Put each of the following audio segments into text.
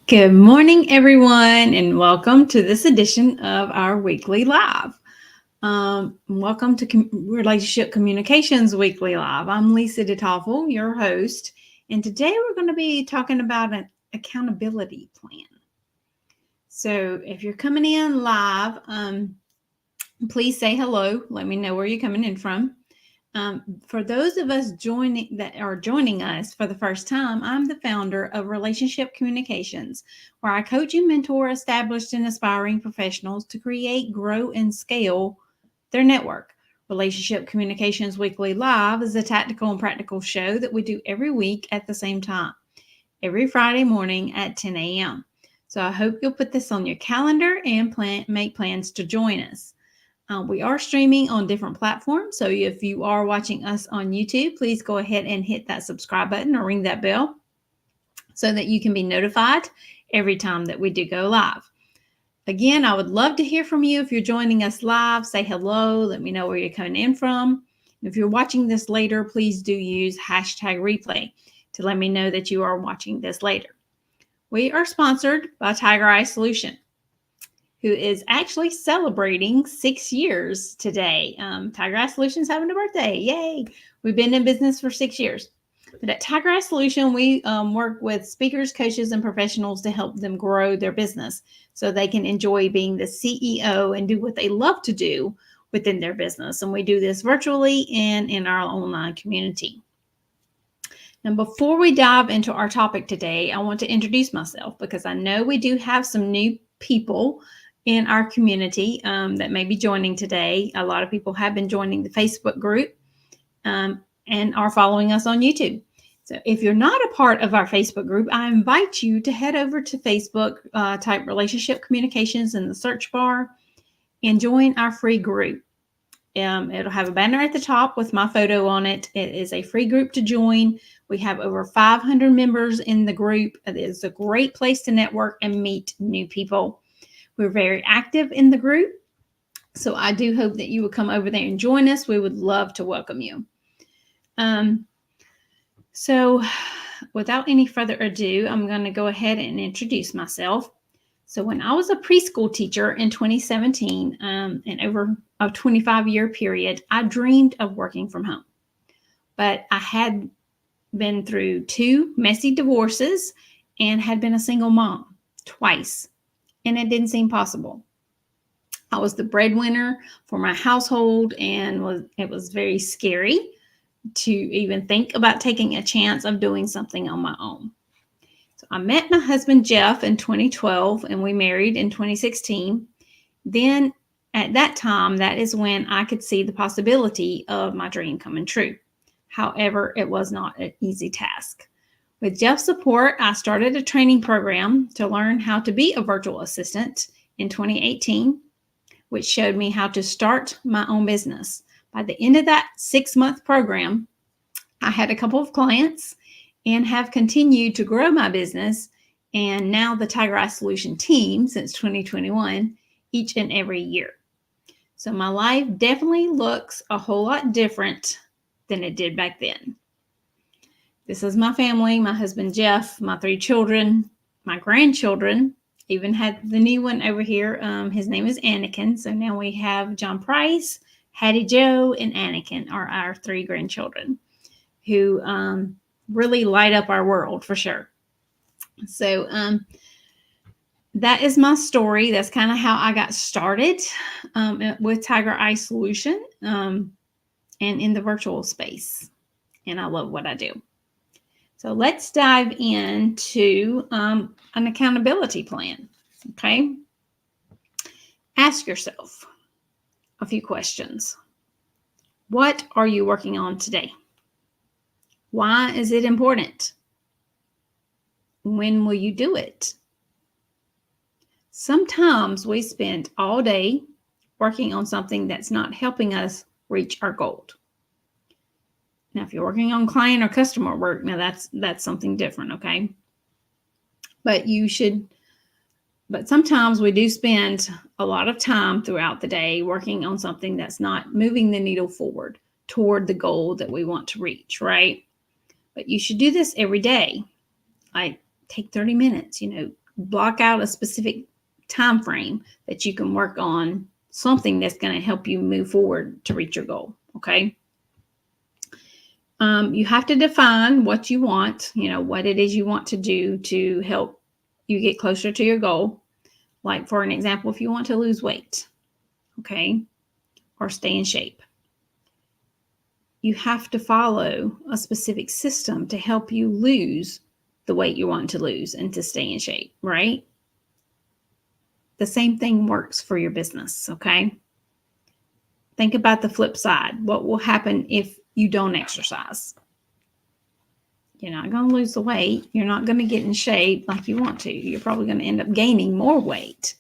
Good morning, everyone, and welcome to this edition of our weekly live. Welcome to Relationship Communications Weekly Live. I'm Lisa DeToffel, your host, and today we're going to be talking about an accountability plan. So, if you're coming in live, please say hello. Let me know where you're coming in from. For those of us joining us for the first time, I'm the founder of Relationship Communications, where I coach and mentor established and aspiring professionals to create, grow, and scale their network. Relationship Communications Weekly Live is a tactical and practical show that we do every week at the same time, every Friday morning at 10 a.m. So I hope you'll put this on your calendar and make plans to join us. We are streaming on different platforms. So if you are watching us on YouTube, please go ahead and hit that subscribe button or ring that bell so that you can be notified every time that we do go live. Again, I would love to hear from you. If you're joining us live, say hello. Let me know where you're coming in from. If you're watching this later, please do use hashtag replay to let me know that you are watching this later. We are sponsored by Tiger Eye Solution, who is actually celebrating 6 years today. Tiger Eye Solutions having a birthday. Yay. We've been in business for 6 years. But at Tiger Eye Solution, we work with speakers, coaches, and professionals to help them grow their business so they can enjoy being the CEO and do what they love to do within their business. And we do this virtually and in our online community. Now, before we dive into our topic today, I want to introduce myself because I know we do have some new people in our community that may be joining today. A lot of people have been joining the Facebook group and are following us on YouTube. So if you're not a part of our Facebook group, I invite you to head over to Facebook, type Relationship Communications in the search bar, and join our free group. It'll have a banner at the top with my photo on it. It is a free group to join. We have over 500 members in the group. It is a great place to network and meet new people. We're very active in the group, so I do hope that you will come over there and join us. We would love to welcome you. So without any further ado, I'm going to go ahead and introduce myself. So when I was a preschool teacher in 2017, and over a 25-year period, I dreamed of working from home. But I had been through 2 messy divorces and had been a single mom twice, and it didn't seem possible. I was the breadwinner for my household, and it was very scary to even think about taking a chance of doing something on my own. So I met my husband Jeff in 2012, and we married in 2016. Then at that time, that is when I could see the possibility of my dream coming true. However, it was not an easy task. With Jeff's support, I started a training program to learn how to be a virtual assistant in 2018, which showed me how to start my own business. By the end of that 6-month program, I had a couple of clients and have continued to grow my business, and now the Tiger Eye Solution team since 2021, each and every year. So my life definitely looks a whole lot different than it did back then. This is my family, my husband Jeff, my 3 children, my grandchildren, even had the new one over here. His name is Anakin. So now we have John Price, Hattie Joe, and Anakin are our 3 grandchildren who really light up our world for sure. So that is my story. That's kind of how I got started with Tiger Eye Solution and in the virtual space. And I love what I do. So let's dive into an accountability plan. Okay. Ask yourself a few questions. What are you working on today? Why is it important? When will you do it? Sometimes we spend all day working on something that's not helping us reach our goal. Now, if you're working on client or customer work, now that's something different, okay? But sometimes we do spend a lot of time throughout the day working on something that's not moving the needle forward toward the goal that we want to reach, right? But you should do this every day. Like take 30 minutes, block out a specific time frame that you can work on something that's going to help you move forward to reach your goal. Okay. You have to define what you want, what it is you want to do to help you get closer to your goal. Like, for an example, if you want to lose weight, okay, or stay in shape, you have to follow a specific system to help you lose the weight you want to lose and to stay in shape, right? The same thing works for your business, okay? Think about the flip side. What will happen if you don't exercise? You're not going to lose the weight. You're not going to get in shape like you want to. You're probably going to end up gaining more weight,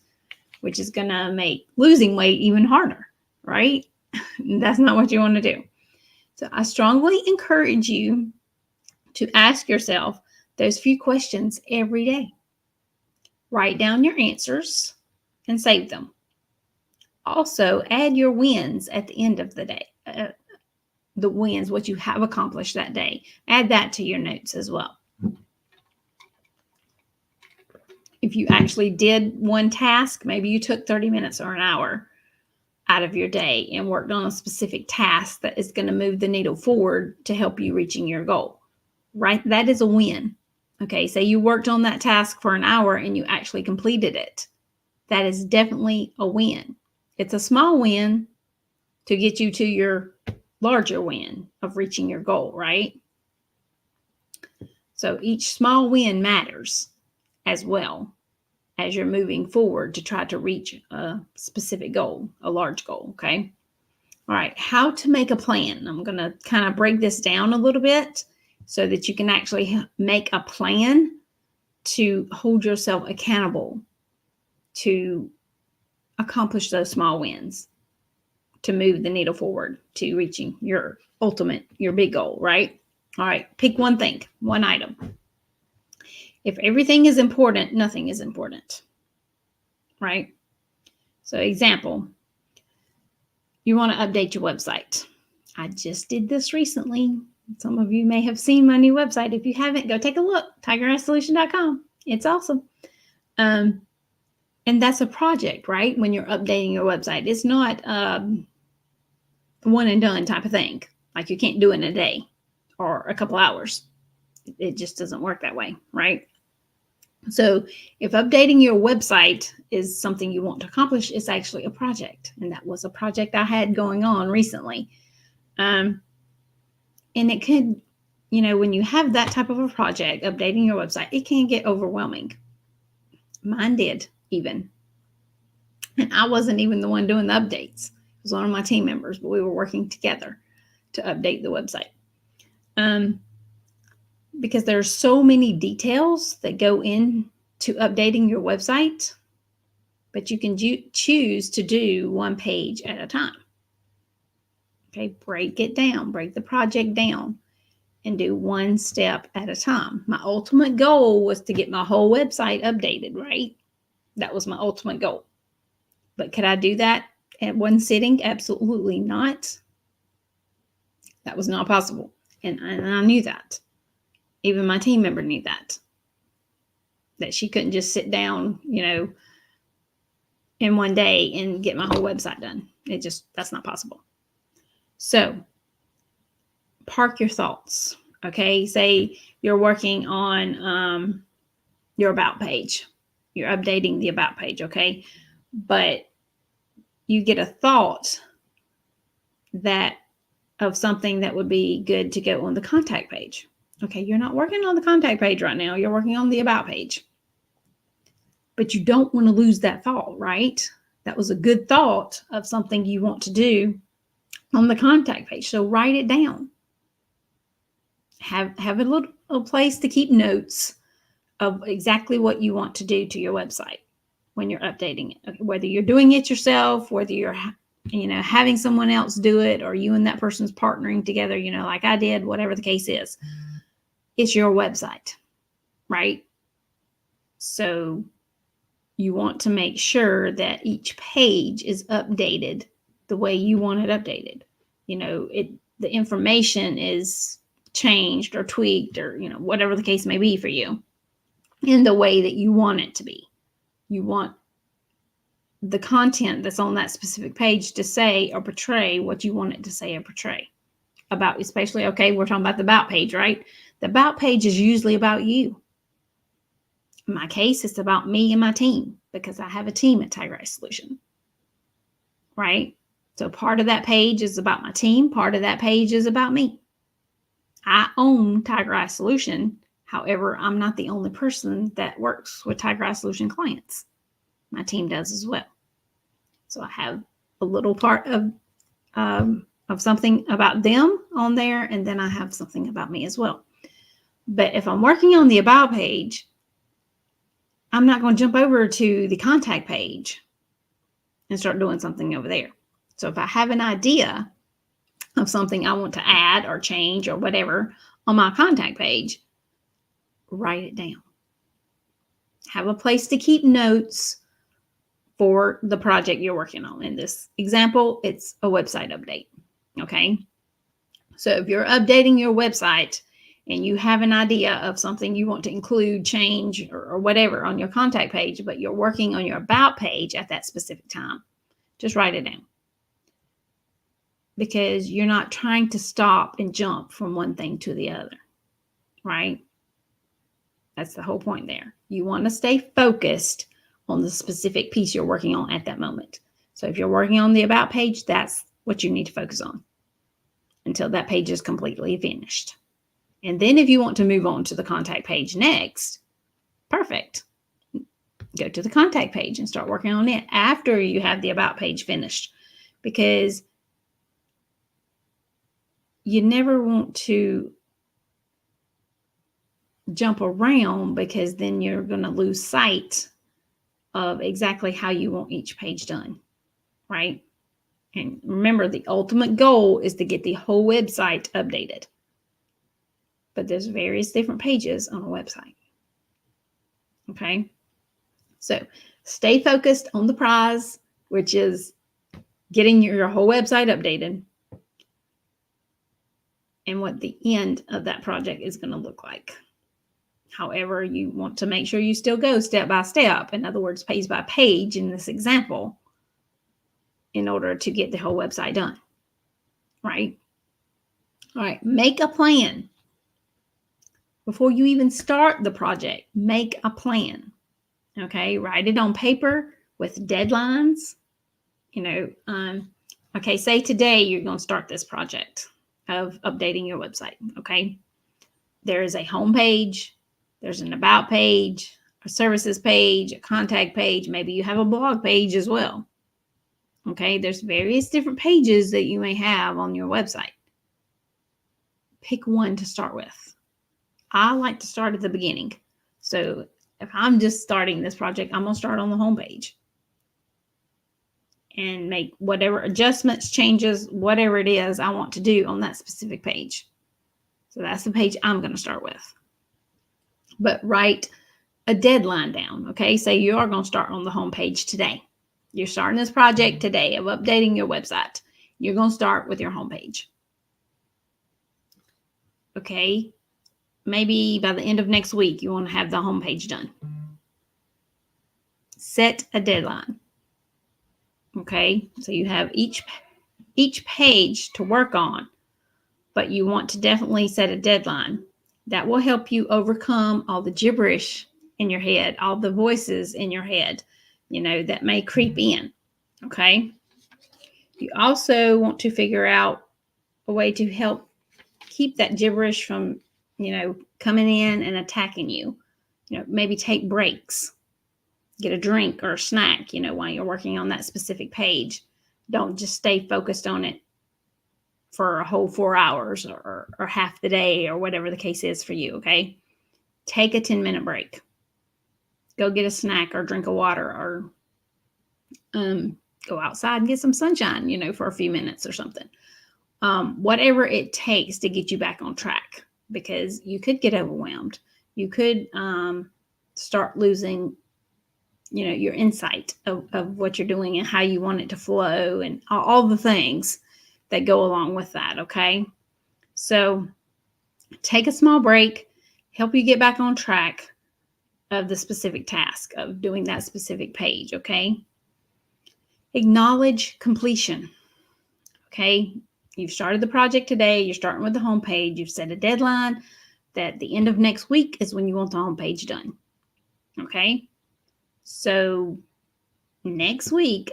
which is going to make losing weight even harder, right? That's not what you want to do. So I strongly encourage you to ask yourself those few questions every day. Write down your answers and save them. Also, add your wins at the end of the day. The wins, what you have accomplished that day. Add that to your notes as well. If you actually did one task, maybe you took 30 minutes or an hour out of your day and worked on a specific task that is going to move the needle forward to help you reaching your goal, right? That is a win. Okay, say you worked on that task for an hour and you actually completed it. That is definitely a win. It's a small win to get you to your larger win of reaching your goal, right? So each small win matters as well as you're moving forward to try to reach a specific goal, a large goal, okay? All right, how to make a plan. I'm going to kind of break this down a little bit so that you can actually make a plan to hold yourself accountable to accomplish those small wins, to move the needle forward to reaching your big goal, right? All right, pick one thing, one item. If everything is important, nothing is important, right? So example, you want to update your website. I just did this recently. Some of you may have seen my new website. If you haven't, go take a look, tigeresssolution.com. It's awesome. And that's a project, right? When you're updating your website, it's not one and done type of thing. Like you can't do it in a day or a couple hours. It just doesn't work that way, right? So if updating your website is something you want to accomplish, it's actually a project. And that was a project I had going on recently. And it could, when you have that type of a project, updating your website, it can get overwhelming. Mine did even. And I wasn't even the one doing the updates. It was one of my team members, but we were working together to update the website. Because there's so many details that go into updating your website, but you can choose to do one page at a time. Okay, break it down, break the project down, and do one step at a time. My ultimate goal was to get my whole website updated, right? That was my ultimate goal. But could I do that at one sitting? Absolutely not. That was not possible. And I knew that. Even my team member knew that she couldn't just sit down, in one day and get my whole website done. That's not possible. So park your thoughts. Okay. Say you're working on your about page. You're updating the about page. Okay. But you get a thought of something that would be good to go on the contact page. Okay, you're not working on the contact page right now. You're working on the about page. But you don't want to lose that thought, right? That was a good thought of something you want to do on the contact page. So write it down. Have a little place to keep notes of exactly what you want to do to your website when you're updating it. Okay, whether you're doing it yourself, whether you're having someone else do it, or you and that person's partnering together, like I did, whatever the case is. It's your website, right? So you want to make sure that each page is updated the way you want it updated. The information is changed or tweaked or, whatever the case may be for you. in the way that you want it to be. You want the content that's on that specific page to say or portray what you want it to say or portray about, especially, okay, we're talking about the about page, right? The about page is usually about you. In my case, it's about me and my team because I have a team at Tigereye Solution, right? So part of that page is about my team. Part of that page is about me. I own Tigereye Solution. However, I'm not the only person that works with Tigereye Solution clients. My team does as well. So I have a little part of something about them on there, and then I have something about me as well. But if I'm working on the about page, I'm not going to jump over to the contact page and start doing something over there. So if I have an idea of something I want to add or change or whatever on my contact page, write it down. Have a place to keep notes for the project you're working on. In this example, it's a website update. Okay. So if you're updating your website and you have an idea of something you want to include, change, or whatever on your contact page, but you're working on your about page at that specific time, just write it down. Because you're not trying to stop and jump from one thing to the other, right? That's the whole point there. You want to stay focused on the specific piece you're working on at that moment. So if you're working on the about page, that's what you need to focus on until that page is completely finished. And then if you want to move on to the contact page next, perfect. Go to the contact page and start working on it after you have the about page finished, because you never want to jump around, because then you're going to lose sight of exactly how you want each page done, right? And remember, the ultimate goal is to get the whole website updated. But there's various different pages on a website. Okay? So stay focused on the prize, which is getting your whole website updated, and what the end of that project is going to look like. However, you want to make sure you still go step by step. In other words, page by page in this example, in order to get the whole website done, right? All right, make a plan. Before you even start the project, make a plan, okay? Write it on paper with deadlines. Okay, say today you're going to start this project of updating your website, okay? There is a home page, there's an about page, a services page, a contact page. Maybe you have a blog page as well. Okay, there's various different pages that you may have on your website. Pick one to start with. I like to start at the beginning. So if I'm just starting this project, I'm going to start on the home page and make whatever adjustments, changes, whatever it is I want to do on that specific page. So that's the page I'm going to start with. But write a deadline down. Okay, say you are going to start on the home page today. You're starting this project today of updating your website. You're going to start with your homepage. Okay. Maybe by the end of next week, you want to have the homepage done. Set a deadline. Okay. So you have each page to work on, but you want to definitely set a deadline. That will help you overcome all the gibberish in your head, all the voices in your head, that may creep in. Okay. You also want to figure out a way to help keep that gibberish from, coming in and attacking you. Maybe take breaks, get a drink or a snack, while you're working on that specific page. Don't just stay focused on it for a whole 4 hours or half the day or whatever the case is for you. Okay. Take a 10-minute break. Go get a snack or drink of water, or go outside and get some sunshine, for a few minutes or something. Whatever it takes to get you back on track, because you could get overwhelmed. You could start losing, your insight of what you're doing and how you want it to flow and all the things that go along with that. Okay. So take a small break, help you get back on track. of the specific task of doing that specific page, okay? Acknowledge completion, okay? You've started the project today. You're starting with the homepage. You've set a deadline that the end of next week is when you want the homepage done, okay? So next week,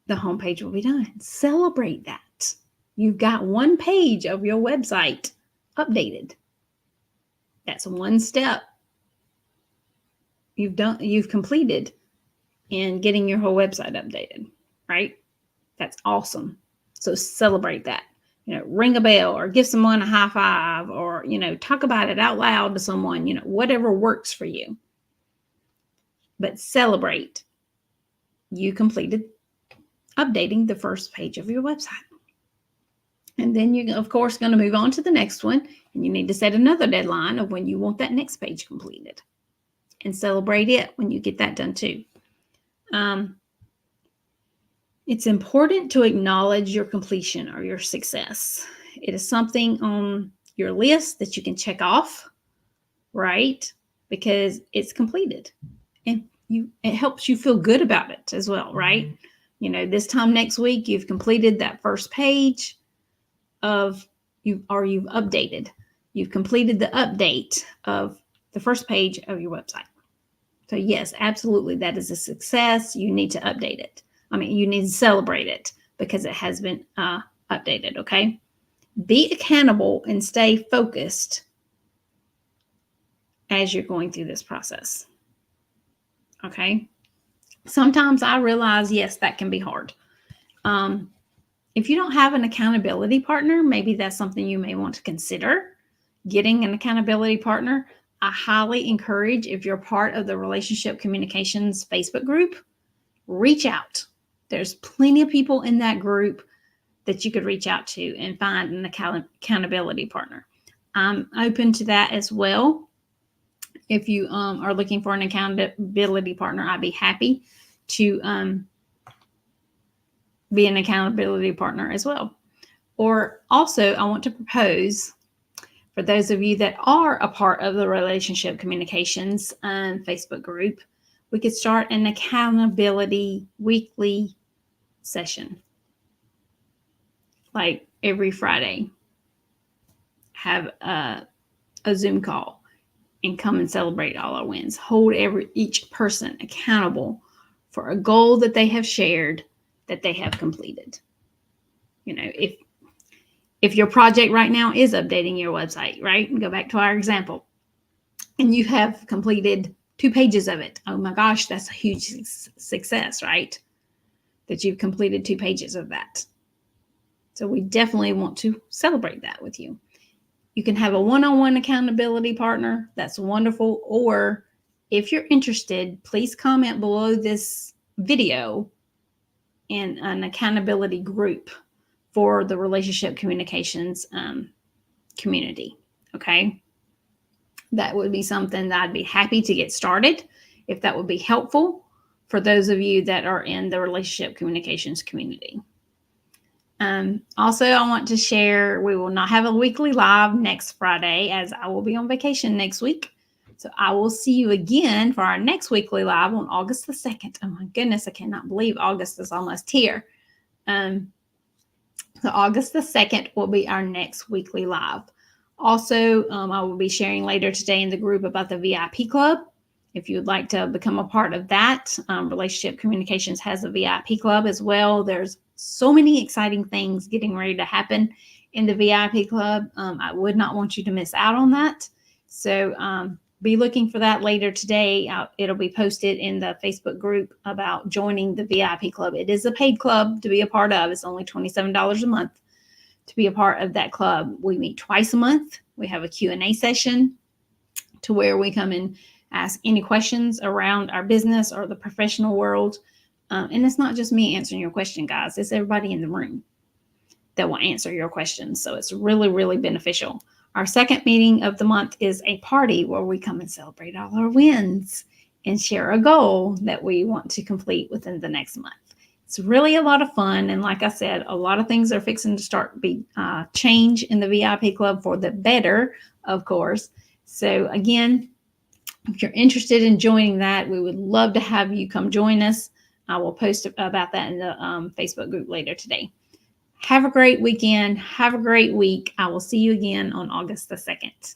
the homepage will be done. Celebrate that. You've got one page of your website updated. That's one step you've completed in getting your whole website updated, right? That's awesome. So celebrate that. Ring a bell or give someone a high five or, talk about it out loud to someone, whatever works for you. But celebrate. You completed updating the first page of your website. And then you're, of course, going to move on to the next one. And you need to set another deadline of when you want that next page completed. And celebrate it when you get that done too. It's important to acknowledge your completion or your success. It is something on your list that you can check off, right? Because it's completed. And it helps you feel good about it as well, right? This time next week, you've completed that first page you've updated. You've completed the update of the first page of your website. So yes, absolutely, that is a success. You need to update it. You need to celebrate it because it has been updated, okay? Be accountable and stay focused as you're going through this process, okay? Sometimes I realize, yes, that can be hard. If you don't have an accountability partner, maybe that's something you may want to consider, getting an accountability partner. I highly encourage, if you're part of the Relationship Communications Facebook group, reach out. There's plenty of people in that group that you could reach out to and find an accountability partner. I'm open to that as well. If you are looking for an accountability partner, I'd be happy to be an accountability partner as well. Or also, I want to propose, for those of you that are a part of the Relationship Communications Facebook group, we could start an accountability weekly session. Like every Friday, have a Zoom call and come and celebrate all our wins. Hold each person accountable for a goal that they have shared, that they have completed. If your project right now is updating your website, right? And go back to our example, and you have completed 2 pages of it. Oh my gosh, that's a huge success, right? That you've completed 2 pages of that. So we definitely want to celebrate that with you. You can have a one-on-one accountability partner. That's wonderful. Or if you're interested, please comment below this video in an accountability group for the Relationship Communications community, okay? That would be something that I'd be happy to get started if that would be helpful for those of you that are in the Relationship Communications community. Also, I want to share, we will not have a weekly live next Friday as I will be on vacation next week. So I will see you again for our next weekly live on August the 2nd. Oh my goodness, I cannot believe August is almost here. So August the 2nd will be our next weekly live. Also, I will be sharing later today in the group about the VIP Club. If you would like to become a part of that, Relationship Communications has a VIP Club as well. There's so many exciting things getting ready to happen in the VIP Club. I would not want you to miss out on that. So be looking for that later today. It'll be posted in the Facebook group about joining the VIP Club. It is a paid club to be a part of. It's only $27 a month to be a part of that club. We meet twice a month. We have a Q&A session to where we come and ask any questions around our business or the professional world. And it's not just me answering your question, guys. It's everybody in the room that will answer your questions. So it's really, really beneficial. Our second meeting of the month is a party where we come and celebrate all our wins and share a goal that we want to complete within the next month. It's really a lot of fun. And like I said, a lot of things are fixing to change in the VIP Club for the better, of course. So again, If you're interested in joining that, we would love to have you come join us. I will post about that in the Facebook group later today. Have a great weekend. Have a great week. I will see you again on August the 2nd.